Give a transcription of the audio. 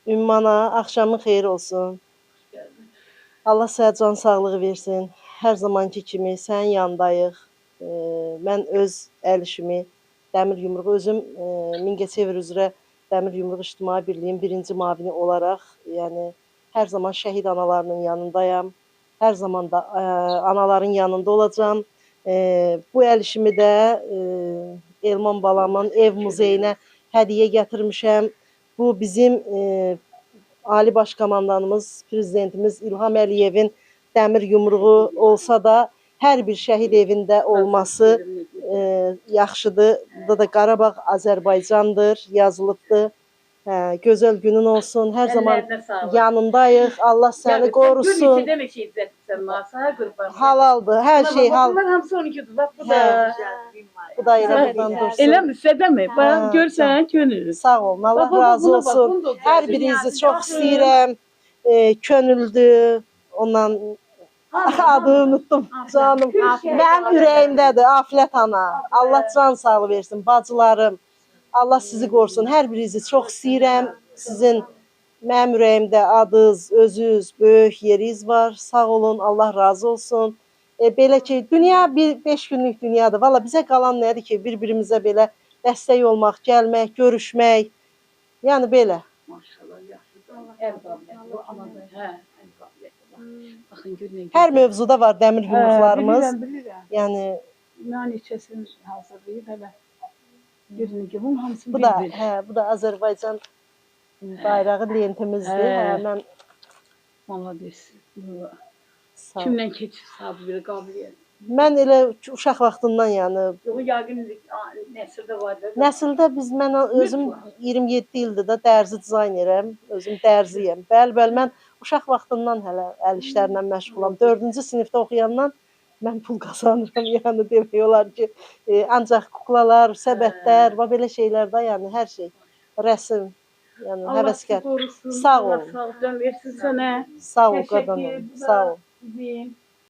Ümmana axşamın xeyir olsun. Allah sənə can sağlığı versin. Hər zamanki kimi sənin yanındayıq. Mən öz əl işimi Dəmir Yumruğu özüm Mingəçevir üzrə Dəmir Yumruğu İctimai Birliyinin birinci müavini olaraq, yəni hər zaman şəhid analarının yanındayam. Hər zaman da anaların yanında olacağam. Bu əl işimi də Elman balamın ev muzeyinə hədiyyə gətirmişəm. Bu bizim Ali Baş Komandanımız, Prezidentimiz İlham Əliyevin dəmir yumruğu olsa da, hər bir şəhid evində olması yaxşıdır. Burada da Qarabağ Azərbaycandır, yazılıbdır. Gözəl günün olsun. Hər zaman yanındayıq. Allah səni qorusun. Halaldır, hər şey halal. Bunlar hamısı 12'dir. Bak bu da. Bu da elə buradan dursun. Elə mi? Sizə mi? Bax görsən könül. Sağ olun. Allah razı olsun. Hər birinizi çox istəyirəm. Könüldür. Ondan adını unuttum canım. Mənim ürəyimdədir Afilət ana. Allah can sağlığı versin bacılarım. Allah sizi qorusun. Hər birinizi çox istəyirəm. Sizin mənim ürəyimdə adınız, özünüz, böyük yeriniz var. Sağ olun. Allah razı olsun. Belə ki, dünya 5 günlük dünyadır. Valla bizə qalan nədir ki, bir-birimizə belə dəstək olmaq, gəlmək, görüşmək. Yəni belə. Maşallah, yaxşıdır. Ən qabiliyyətli, anadır. Hə, ən qabiliyyətli. Baxın, görün. Hər mövzuda var dəmir yumruqlarımız. Bilirəm. Yəni mən neçəsini hazırlayıb hələ. Görün ki, bunun hamısını bu da, bildir. bu da Azərbaycan bayrağı lentimizdir. Mən Malades. Kimdən keçir sahibi bir qabiliyyət? Mən elə uşaq vaxtından yəni. O yəqin nəsildə var da. Nəsildə mən özüm 27 ildir də dərzi dizaynerəm, özüm dərziyəm. Bəli, mən uşaq vaxtından hələ əl işlərlə məşğulam. 4-cü sinifdə oxuyandan mən pul qazanıram, yəni demək olar ki, ancaq kuklalar, səbətlər və belə şeylərdə, yəni hər şey, rəsm, yəni həvəskar. Sağ ol. Allah sağlıqdan versin sənə. Sağ ol qadınım, sağ ol.